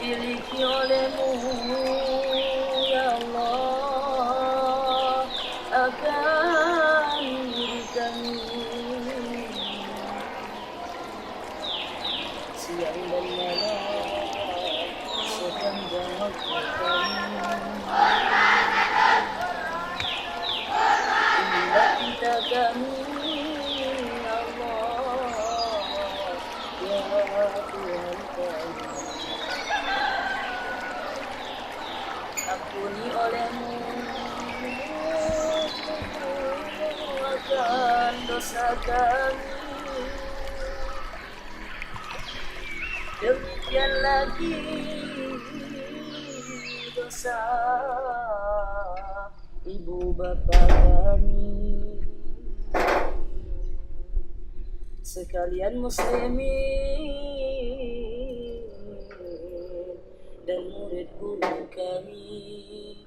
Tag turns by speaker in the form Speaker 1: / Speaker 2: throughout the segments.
Speaker 1: Miliki olehmu ya Allah akan diri kami siang dan malam sepanjang waktu kami inilah kita kami ya Allah ya Tuhan kami. Ampuni olehmu akan dosa kami. Demikian lagi dosa ibu bapa kami. Sekalian muslimin dan murid guru kami,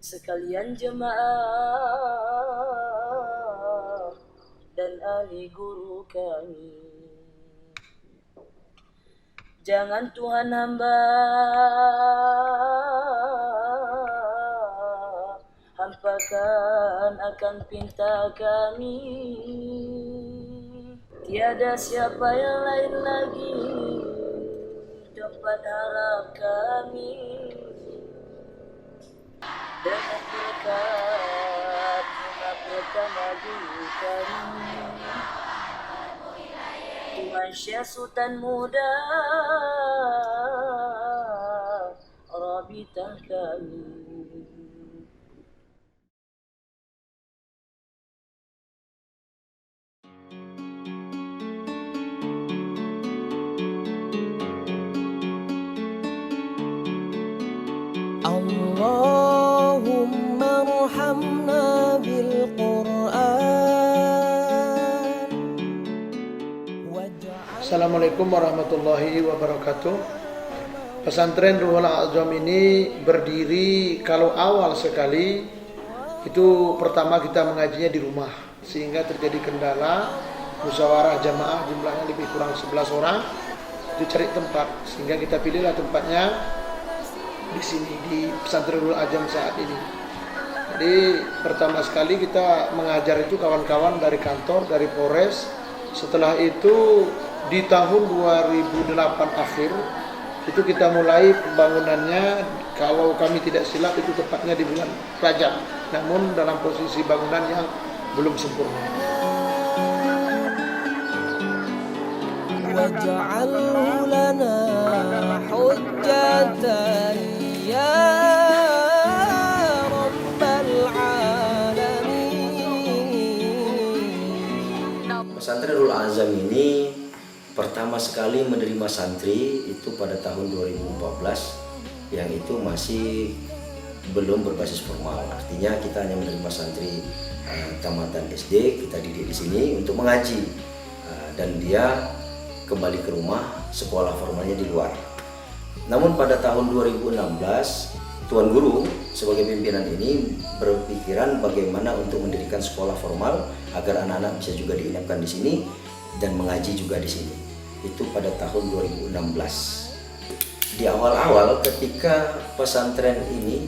Speaker 1: sekalian jemaah dan ahli guru kami. Jangan Tuhan hamba hampakan akan pinta kami. Tiada siapa yang lain lagi tempat harap kami. Dengan berkat mengabulkan guru kami Tuhan Syekh Sultan Muda Rabitah kami.
Speaker 2: Allahumma arhamna bil Qur'an.
Speaker 3: Assalamualaikum warahmatullahi wabarakatuh. Pesantren Ruhul Azam ini berdiri kalau awal sekali itu pertama kita mengajinya di rumah, sehingga terjadi kendala musyawarah jamaah jumlahnya lebih kurang 11 orang, itu cari tempat, sehingga kita pilihlah tempatnya di sini di Pesantren Ruhul Azam saat ini. Jadi pertama sekali kita mengajar itu kawan-kawan dari kantor, dari Polres. Setelah itu di tahun 2008 akhir itu kita mulai pembangunannya. Kalau kami tidak silap itu tepatnya di bulan Rajab, namun dalam posisi bangunan yang belum sempurna.
Speaker 2: Waj'alhu lana hujjatan ya rabbal alamin.
Speaker 4: Pesantren Ruhul Azam ini pertama sekali menerima santri itu pada tahun 2014, yang itu masih belum berbasis formal. Artinya kita hanya menerima santri tamatan SD, kita didik di sini untuk mengaji, dan dia kembali ke rumah, sekolah formalnya di luar. Namun pada tahun 2016 Tuan Guru sebagai pimpinan ini berpikiran bagaimana untuk mendirikan sekolah formal agar anak-anak bisa juga diinapkan di sini dan mengaji juga di sini. Itu pada tahun 2016. Di awal-awal ketika pesantren ini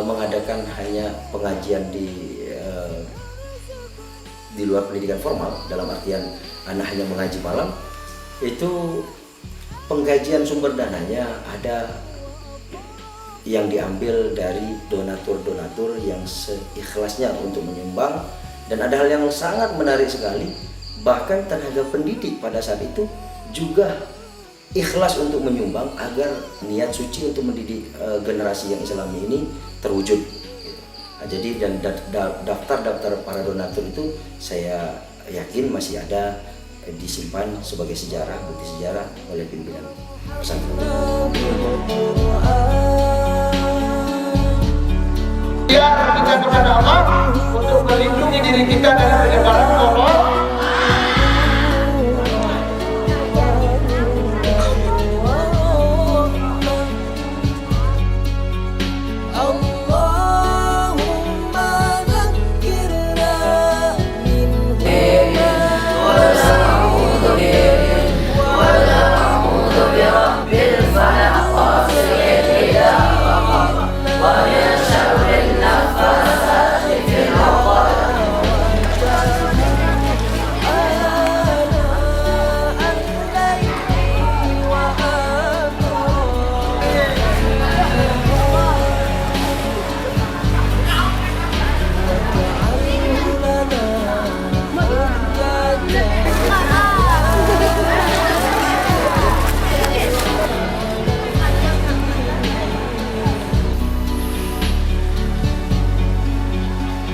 Speaker 4: mengadakan hanya pengajian di luar pendidikan formal, dalam artian anak hanya mengaji malam, itu penggajian sumber dananya ada yang diambil dari donatur-donatur yang seikhlasnya untuk menyumbang, dan ada hal yang sangat menarik sekali, bahkan tenaga pendidik pada saat itu juga ikhlas untuk menyumbang agar niat suci untuk mendidik generasi yang Islami ini terwujud. Nah, jadi dan daftar-daftar para donatur itu saya yakin masih ada disimpan sebagai sejarah, bukti sejarah oleh pimpinan pesantren.
Speaker 3: Biar kita kepada Allah untuk melindungi diri kita dari penyebaran Allah.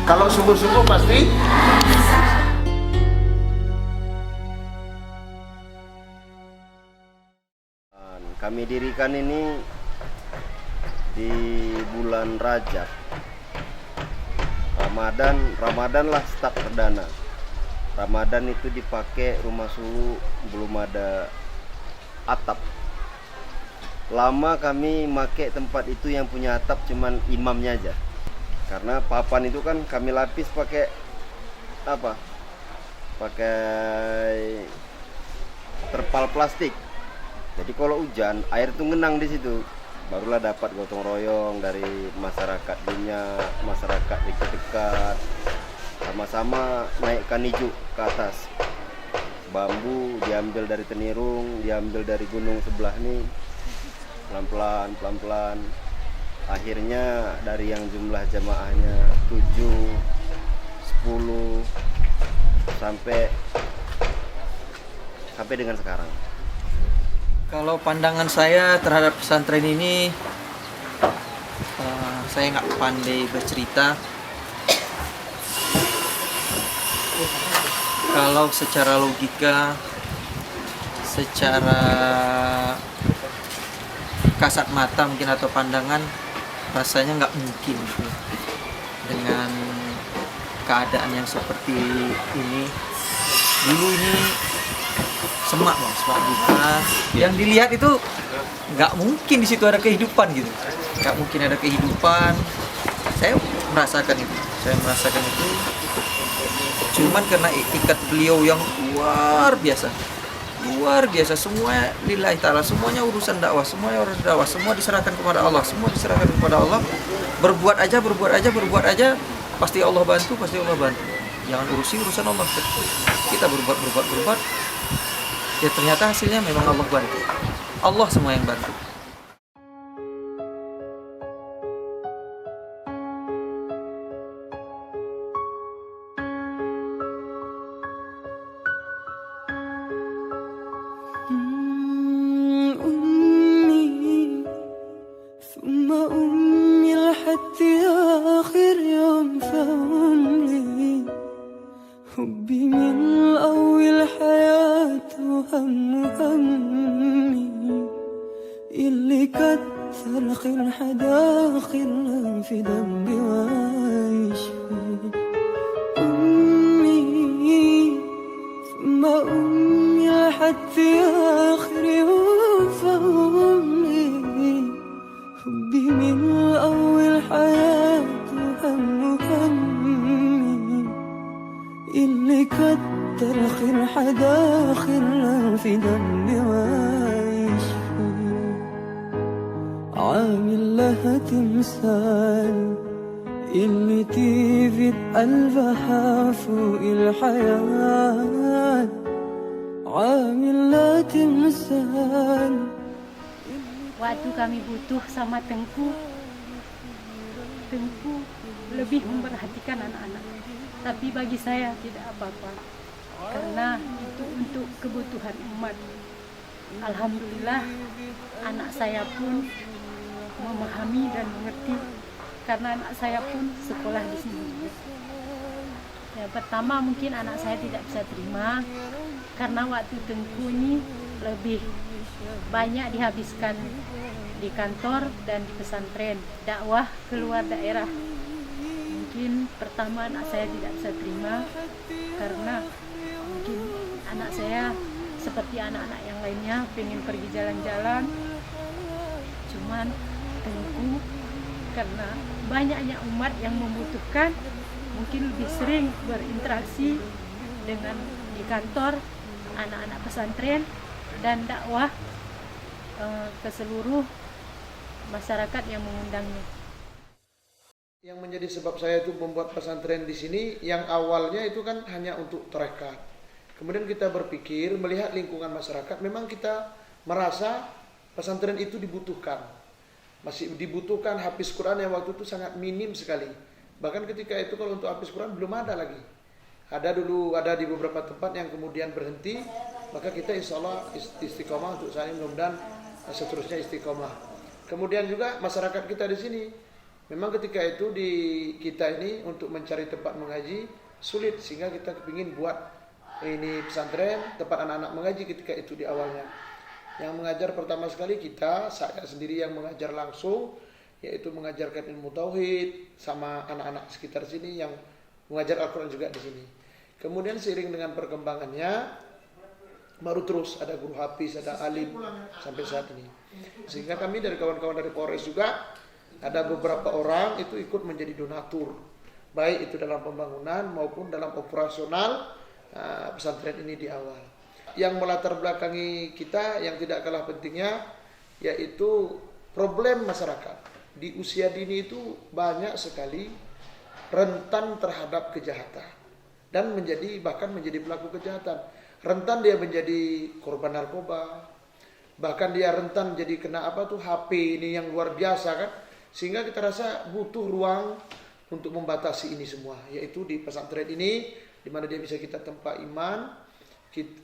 Speaker 3: Kalau sungguh-sungguh pasti
Speaker 5: kami dirikan ini di bulan Rajab. Ramadan lah start perdana. Ramadan itu dipakai rumah suhu belum ada atap. Lama kami make tempat itu yang punya atap cuman imamnya aja. Karena papan itu kan kami lapis pakai apa? Pakai terpal plastik. Jadi kalau hujan, air itu ngenang di situ. Barulah dapat gotong royong dari masyarakat dunia, masyarakat dekat-dekat. Sama-sama naikkan ijuk ke atas. Bambu diambil dari Tenirung, diambil dari gunung sebelah nih. Pelan-pelan. Akhirnya dari yang jumlah jamaahnya 7, 10 sampai dengan sekarang.
Speaker 2: Kalau pandangan saya terhadap pesantren ini, saya nggak pandai bercerita. Kalau secara logika, secara kasat mata mungkin atau pandangan, rasanya nggak mungkin dengan keadaan yang seperti ini. Dulu ini semak buka, yang dilihat itu nggak mungkin di situ ada kehidupan gitu, nggak mungkin ada kehidupan. Saya merasakan itu cuman karena ikat beliau yang luar biasa, semua lillahi ta'ala, semuanya urusan dakwah, semua diserahkan kepada Allah, berbuat aja, pasti Allah bantu. Jangan urusi urusan Allah. Kita berbuat, ya ternyata hasilnya memang Allah bantu. Allah semua yang bantu.
Speaker 6: حبي من أول حياة همي اللي كتر خير حدا خير في ذنبي ويشفي أمي ثم أمي حتى آخر يوم فأمي حبي من أول حياة همي اللي كتر خير حدا خير في ذنبي ويشفي عامل لها تمثال اللي تيجي بقلبها فوق الحياة عامل لها تمثال.
Speaker 7: Waktu kami butuh sama Tengku lebih memperhatikan anak-anak. Tapi bagi saya tidak apa-apa, karena itu untuk kebutuhan umat. Alhamdulillah, anak saya pun memahami dan mengerti karena anak saya pun sekolah di sini juga. Yang pertama mungkin anak saya tidak bisa terima karena waktu Tengku ini lebih banyak dihabiskan di kantor dan di pesantren, dakwah keluar daerah. Mungkin pertama anak saya tidak bisa terima karena mungkin anak saya seperti anak-anak yang lainnya pengen pergi jalan-jalan, cuman Tengku karena banyaknya umat yang membutuhkan, mungkin lebih sering berinteraksi dengan di kantor anak-anak pesantren dan dakwah ke seluruh masyarakat yang mengundangnya.
Speaker 3: Yang menjadi sebab saya itu membuat pesantren di sini, yang awalnya itu kan hanya untuk tarekat. Kemudian kita berpikir melihat lingkungan masyarakat, memang kita merasa pesantren itu dibutuhkan. Masih dibutuhkan hafiz Quran yang waktu itu sangat minim sekali. Bahkan ketika itu kalau untuk hafiz Quran belum ada lagi. Ada dulu, ada di beberapa tempat yang kemudian berhenti. Maka kita insya Allah istiqomah untuk saat ini, mudah-mudahan seterusnya istiqomah. Kemudian juga masyarakat kita di sini, memang ketika itu di kita ini untuk mencari tempat mengaji sulit, sehingga kita kepingin buat ini pesantren tempat anak-anak mengaji ketika itu di awalnya. Yang mengajar pertama sekali kita, saya sendiri yang mengajar langsung, yaitu mengajarkan ilmu tauhid sama anak-anak sekitar sini yang mengajar Al-Quran juga di sini. Kemudian seiring dengan perkembangannya, baru terus ada guru hafiz, ada alim sampai saat ini. Sehingga kami dari kawan-kawan dari Polres juga ada beberapa orang itu ikut menjadi donatur, baik itu dalam pembangunan maupun dalam operasional pesantren ini di awal. Yang melatar belakangi kita yang tidak kalah pentingnya yaitu problem masyarakat. Di usia dini itu banyak sekali rentan terhadap kejahatan dan bahkan menjadi pelaku kejahatan. Rentan dia menjadi korban narkoba, bahkan dia rentan jadi kena HP ini yang luar biasa kan. Sehingga kita rasa butuh ruang untuk membatasi ini semua, yaitu di pesantren ini di mana dia bisa kita tempa iman,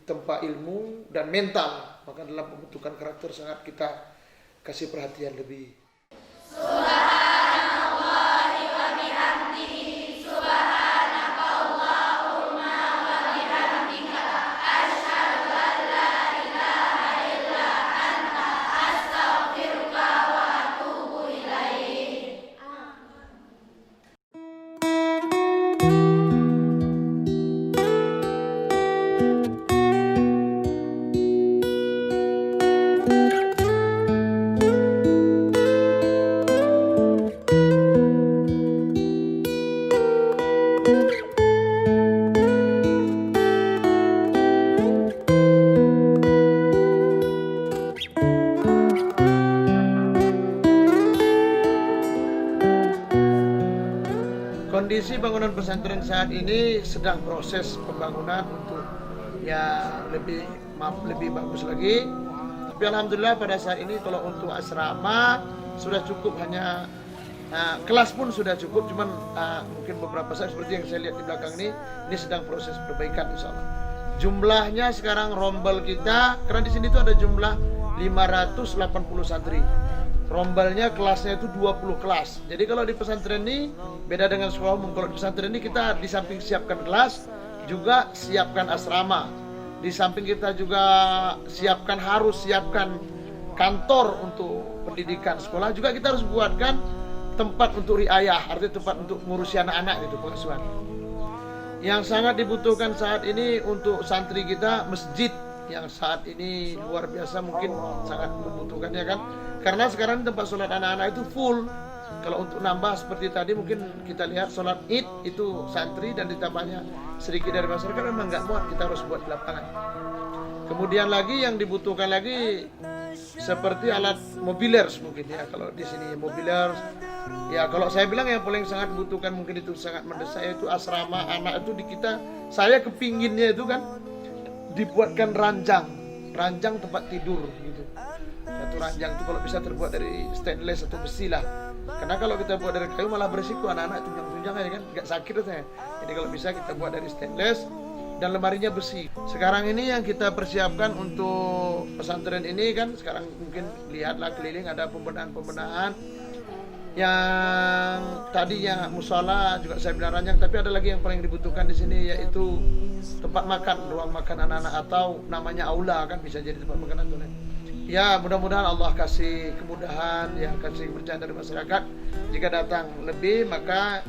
Speaker 3: tempa ilmu dan mental. Maka dalam pembentukan karakter sangat kita kasih perhatian lebih. Kondisi bangunan pesantren saat ini sedang proses pembangunan untuk lebih bagus lagi. Tapi alhamdulillah pada saat ini kalau untuk asrama sudah cukup, hanya kelas pun sudah cukup, cuman mungkin beberapa saat seperti yang saya lihat di belakang ini sedang proses perbaikan insyaallah. Jumlahnya sekarang rombel kita, karena di sini itu ada jumlah 580 santri. Rombelnya kelasnya itu 20 kelas. Jadi kalau di pesantren ini beda dengan sekolah umum. Kalau di pesantren ini kita di samping siapkan kelas, juga siapkan asrama. Di samping kita juga harus siapkan kantor untuk pendidikan sekolah. Juga kita harus buatkan tempat untuk riayah, artinya tempat untuk ngurusi anak-anak gitu, pengasuhan. Yang sangat dibutuhkan saat ini untuk santri kita, masjid yang saat ini luar biasa, mungkin sangat membutuhkannya kan. Karena sekarang tempat sholat anak-anak itu full. Kalau untuk nambah seperti tadi mungkin kita lihat sholat id itu santri dan ditambahnya sedikit dari masyarakat memang nggak muat, kita harus buat di lapangan. Kemudian lagi yang dibutuhkan lagi seperti alat mobilers mungkin ya, kalau di sini mobilers ya. Kalau saya bilang yang paling sangat dibutuhkan mungkin itu sangat mendesak, itu asrama anak itu di kita. Saya kepinginnya itu kan dibuatkan ranjang tempat tidur gitu. Satu ranjang itu kalau bisa terbuat dari stainless atau besi lah. Karena kalau kita buat dari kayu malah berisiko, anak-anak tunjang-tunjang aja kan, nggak sakit rasanya. Jadi kalau bisa kita buat dari stainless dan lemarinya besi. Sekarang ini yang kita persiapkan untuk pesantren ini kan, sekarang mungkin lihatlah keliling ada pembenahan Yang tadinya musola juga saya bilang ranjang, tapi ada lagi yang paling dibutuhkan di sini, yaitu tempat makan, ruang makan anak-anak, atau namanya aula, kan bisa jadi tempat makan anak. Ya, mudah-mudahan Allah kasih kemudahan, ya, kasih kepercayaan dari masyarakat. Jika datang lebih, maka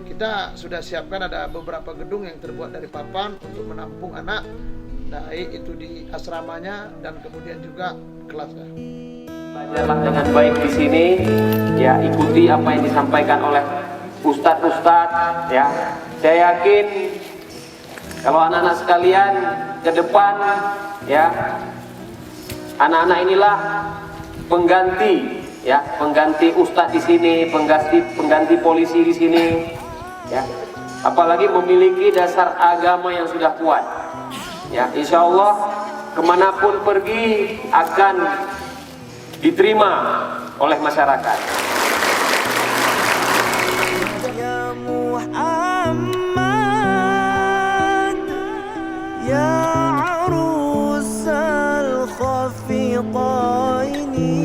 Speaker 3: kita sudah siapkan ada beberapa gedung yang terbuat dari papan untuk menampung anak, baik itu di asramanya dan kemudian juga kelasnya.
Speaker 8: Belajarlah dengan baik di sini, ya, ikuti apa yang disampaikan oleh ustadz-ustadz, ya. Saya yakin kalau anak-anak sekalian ke depan, ya, anak-anak inilah pengganti, ya, pengganti ustadz di sini, pengganti polisi di sini, ya. Apalagi memiliki dasar agama yang sudah kuat, ya. Insya Allah kemanapun pergi akan diterima oleh masyarakat.
Speaker 6: Ya Muhammad, ya arusal khafiqaini,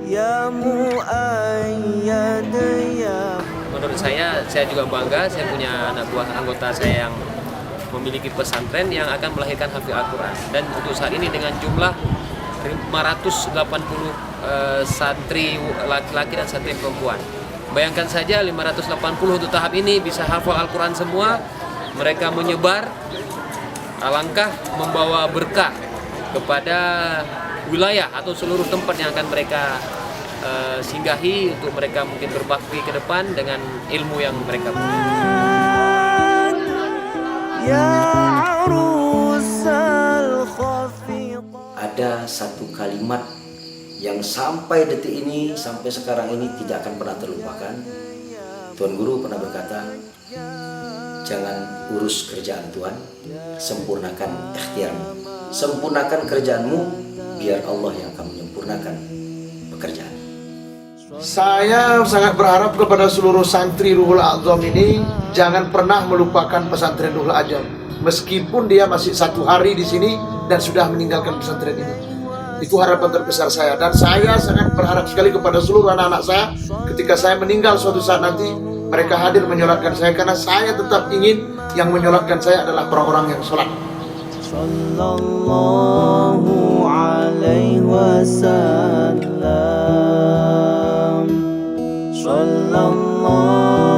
Speaker 6: ya muayyad ya.
Speaker 8: Menurut saya juga bangga saya punya anak buah anggota saya yang memiliki pesantren yang akan melahirkan hafiz Al-Quran. Dan untuk saat ini dengan jumlah 580 santri laki-laki dan santri perempuan. Bayangkan saja 580 untuk tahap ini bisa hafal Al-Quran semua. Mereka menyebar, alangkah membawa berkah kepada wilayah atau seluruh tempat yang akan mereka singgahi, untuk mereka mungkin berbakti ke depan dengan ilmu yang mereka punya.
Speaker 6: Ya arusal khafiqaini.
Speaker 4: Ada satu kalimat yang sampai detik ini, sampai sekarang ini tidak akan pernah terlupakan. Tuan Guru pernah berkata, jangan urus kerjaan Tuhan, sempurnakan ikhtiarmu. Sempurnakan kerjaanmu, biar Allah yang akan menyempurnakan pekerjaan.
Speaker 3: Saya sangat berharap kepada seluruh santri Ruhul A'zam ini jangan pernah melupakan pesantren Ruhul A'zam, meskipun dia masih 1 hari di sini dan sudah meninggalkan pesantren ini. Itu harapan terbesar saya, dan saya sangat berharap sekali kepada seluruh anak-anak saya, ketika saya meninggal suatu saat nanti, mereka hadir menyolatkan saya, karena saya tetap ingin yang menyolatkan saya adalah orang-orang yang sholat.
Speaker 6: Sallallahu alaihi wasallam. Sallallahu